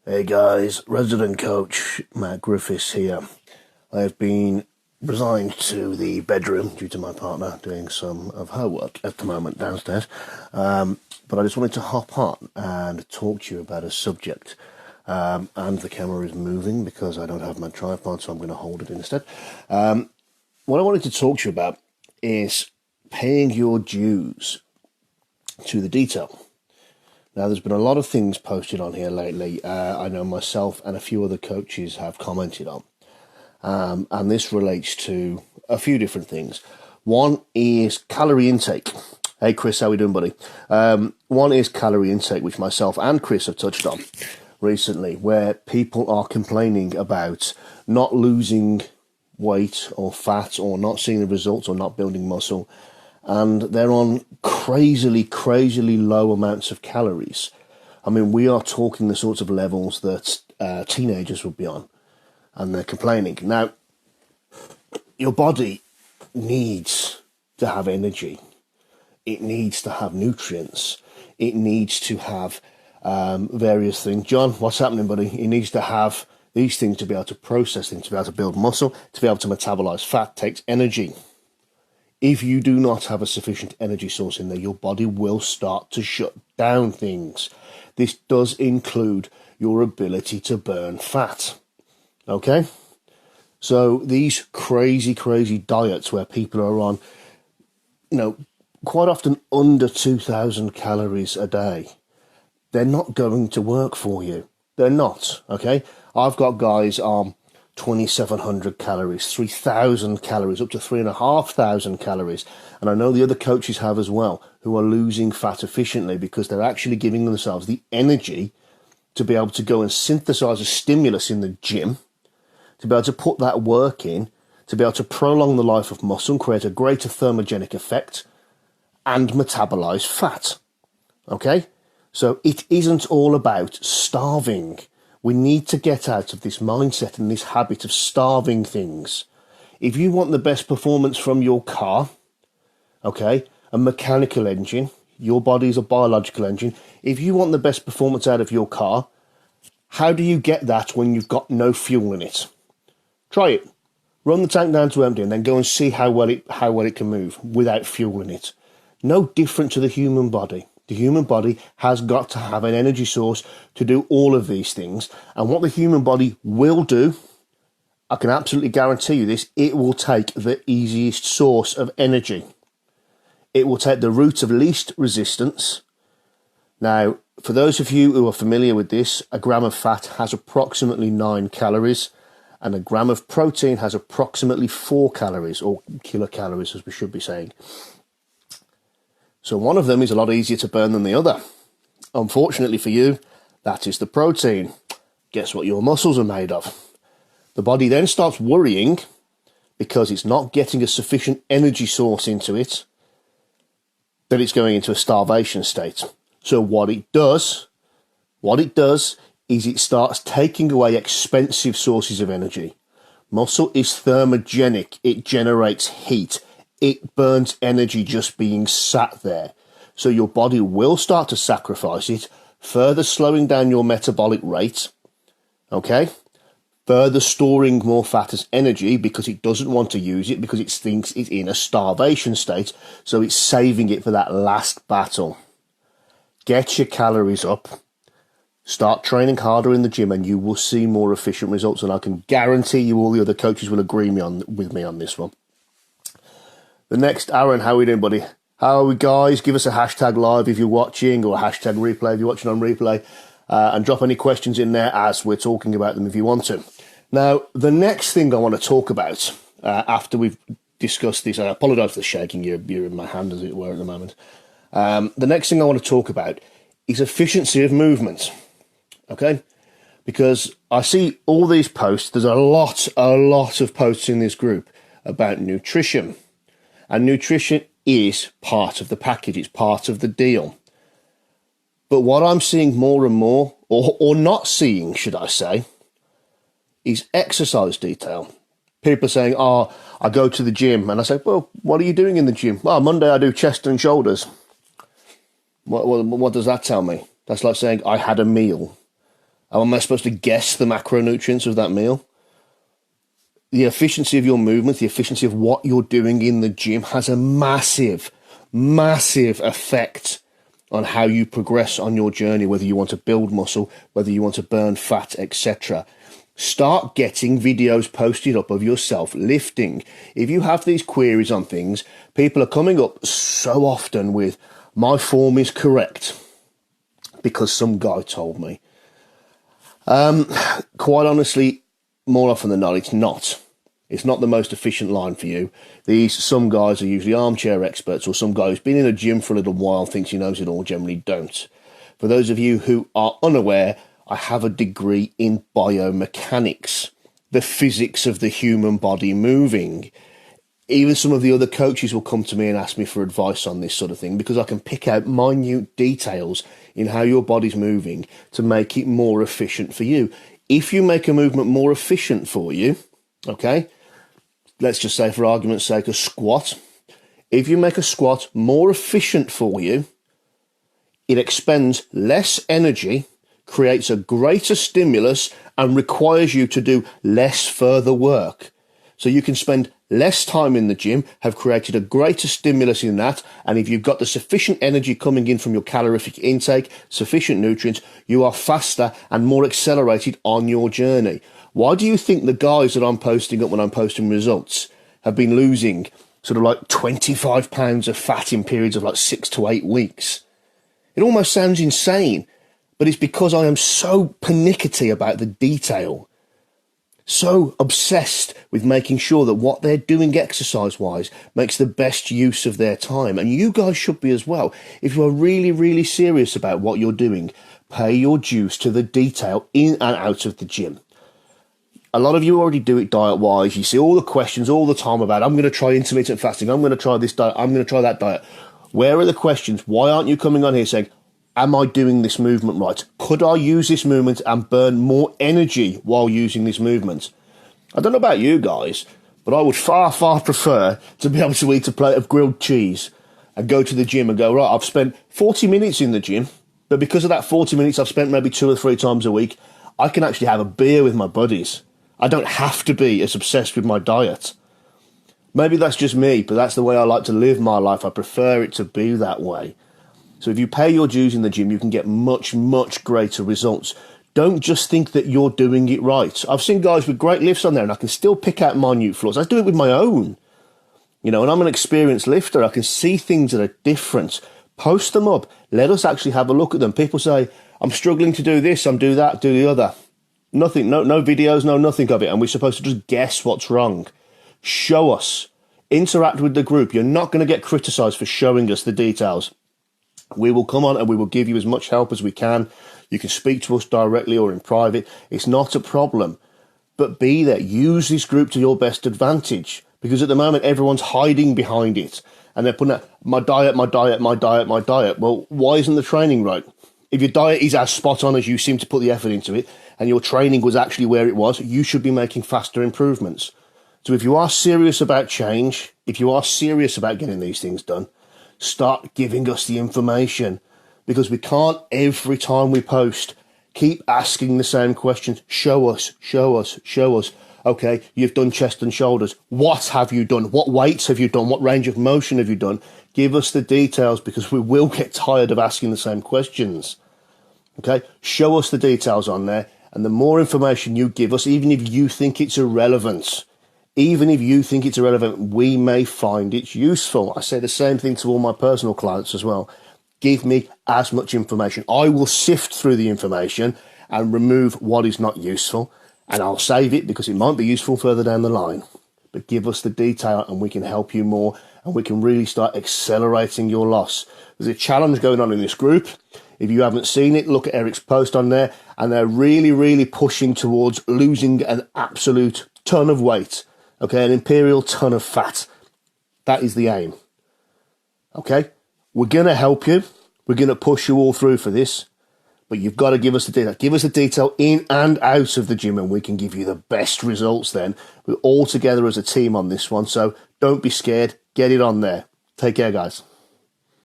Hey guys, resident coach Matt Griffiths here. I have been resigned to the bedroom due to my partner doing some of her work at the moment downstairs. But I just wanted to hop on and talk to you about a subject. And the camera is moving because I don't have my tripod, so I'm going to hold it instead. What I wanted to talk to you about is paying your dues to the detail. Now, there's been a lot of things posted on here lately. I know myself and a few other coaches have commented on. And this relates to a few different things. One is calorie intake. Hey, Chris, how we doing, buddy? One is calorie intake, which myself and Chris have touched on recently, where people are complaining about not losing weight or fat or not seeing the results or not building muscle. And they're on crazily low amounts of calories. I mean, we are talking the sorts of levels that teenagers would be on, and they're complaining. Now, your body needs to have energy. It needs to have nutrients. It needs to have various things. John, what's happening, buddy? It needs to have these things to be able to process things, to be able to build muscle, to be able to metabolize fat, takes energy. If you do not have a sufficient energy source in there, your body will start to shut down things. This does include your ability to burn fat. Okay? So these crazy diets where people are on, quite often under 2,000 calories a day, they're not going to work for you. They're not, okay? I've got guys on 2,700 calories, 3,000 calories, up to 3,500 calories. And I know the other coaches have as well, who are losing fat efficiently because they're actually giving themselves the energy to be able to go and synthesize a stimulus in the gym, to be able to put that work in, to be able to prolong the life of muscle, create a greater thermogenic effect, and metabolize fat. Okay? So it isn't all about starving. We need to get out of this mindset and this habit of starving things. If you want the best performance from your car, okay, a mechanical engine, your body is a biological engine. If you want the best performance out of your car, how do you get that when you've got no fuel in it? Try it. Run the tank down to empty and then go and see how well it can move without fuel in it. No different to the human body. The human body has got to have an energy source to do all of these things. And what the human body will do, I can absolutely guarantee you this, it will take the easiest source of energy. It will take the route of least resistance. Now, for those of you who are familiar with this, a gram of fat has approximately 9 calories, and a gram of protein has approximately 4 calories, or kilocalories as we should be saying. So one of them is a lot easier to burn than the other. Unfortunately for you, that is the protein. Guess what your muscles are made of? The body then starts worrying because it's not getting a sufficient energy source into it, that it's going into a starvation state. So what it does is it starts taking away expensive sources of energy. Muscle is thermogenic. It generates heat. It burns energy just being sat there. So your body will start to sacrifice it, further slowing down your metabolic rate, okay? Further storing more fat as energy because it doesn't want to use it because it thinks it's in a starvation state, so it's saving it for that last battle. Get your calories up. Start training harder in the gym and you will see more efficient results. And I can guarantee you all the other coaches will agree with me on this one. The next, Aaron, how are we doing, buddy? How are we, guys? Give us a hashtag live if you're watching, or a hashtag replay if you're watching on replay, and drop any questions in there as we're talking about them if you want to. Now, the next thing I want to talk about, after we've discussed this, I apologise for the shaking, you're in my hand as it were at the moment. The next thing I want to talk about is efficiency of movement, okay? Because I see all these posts, there's a lot of posts in this group about nutrition. And nutrition is part of the package. It's part of the deal. But what I'm seeing more and more, or not seeing, should I say, is exercise detail. People are saying, I go to the gym. And I say, well, what are you doing in the gym? Well, Monday I do chest and shoulders. What does that tell me? That's like saying I had a meal. Am I supposed to guess the macronutrients of that meal? The efficiency of your movement, the efficiency of what you're doing in the gym has a massive, massive effect on how you progress on your journey, whether you want to build muscle, whether you want to burn fat, etc. Start getting videos posted up of yourself lifting. If you have these queries on things, people are coming up so often with, my form is correct because some guy told me. Quite honestly, more often than not, it's not. It's not the most efficient line for you. Some guys are usually armchair experts, or some guy who's been in a gym for a little while thinks he knows it all, generally don't. For those of you who are unaware, I have a degree in biomechanics, the physics of the human body moving. Even some of the other coaches will come to me and ask me for advice on this sort of thing, because I can pick out minute details in how your body's moving to make it more efficient for you. If you make a movement more efficient for you, okay, let's just say for argument's sake a squat. If you make a squat more efficient for you, it expends less energy, creates a greater stimulus, and requires you to do less further work. So you can spend less time in the gym, have created a greater stimulus in that, and if you've got the sufficient energy coming in from your calorific intake, sufficient nutrients, you are faster and more accelerated on your journey. Why do you think the guys that I'm posting up when I'm posting results have been losing sort of like 25 pounds of fat in periods of like 6 to 8 weeks? It almost sounds insane, but it's because I am so pernickety about the detail, so obsessed with making sure that what they're doing exercise-wise makes the best use of their time. And you guys should be as well. If you are really, really serious about what you're doing, pay your dues to the detail in and out of the gym. A lot of you already do it diet-wise. You see all the questions all the time about, I'm going to try intermittent fasting, I'm going to try this diet, I'm going to try that diet. Where are the questions? Why aren't you coming on here saying, am I doing this movement right? Could I use this movement and burn more energy while using this movement? I don't know about you guys, but I would far, far prefer to be able to eat a plate of grilled cheese and go to the gym and go, right, I've spent 40 minutes in the gym, but because of that 40 minutes I've spent maybe 2 or 3 times a week, I can actually have a beer with my buddies. I don't have to be as obsessed with my diet. Maybe that's just me, but that's the way I like to live my life. I prefer it to be that way. So if you pay your dues in the gym, you can get much, much greater results. Don't just think that you're doing it right. I've seen guys with great lifts on there and I can still pick out minute flaws. I do it with my own. You know, and I'm an experienced lifter. I can see things that are different. Post them up. Let us actually have a look at them. People say, I'm struggling to do this, I'm do that, do the other. Nothing, no videos, no nothing of it. And we're supposed to just guess what's wrong. Show us. Interact with the group. You're not going to get criticised for showing us the details. We will come on and we will give you as much help as we can. You can speak to us directly or in private. It's not a problem. But be there. Use this group to your best advantage. Because at the moment, everyone's hiding behind it. And they're putting out, my diet, my diet, my diet, my diet. Well, why isn't the training right? If your diet is as spot on as you seem to put the effort into it, and your training was actually where it was, you should be making faster improvements. So if you are serious about change, if you are serious about getting these things done, start giving us the information, because we can't, every time we post, keep asking the same questions. Show us, show us, show us. Okay, you've done chest and shoulders. What have you done? What weights have you done? What range of motion have you done? Give us the details, because we will get tired of asking the same questions. Okay, show us the details on there. And the more information you give us, even if you think it's irrelevant, we may find it useful. I say the same thing to all my personal clients as well. Give me as much information. I will sift through the information and remove what is not useful, and I'll save it because it might be useful further down the line. But give us the detail and we can help you more, and we can really start accelerating your loss. There's a challenge going on in this group. If you haven't seen it, look at Eric's post on there, and they're really, really pushing towards losing an absolute ton of weight. Okay, an imperial ton of fat. That is the aim. Okay, we're going to help you. We're going to push you all through for this. But you've got to give us the detail. Give us the detail in and out of the gym, and we can give you the best results then. We're all together as a team on this one. So don't be scared. Get it on there. Take care, guys.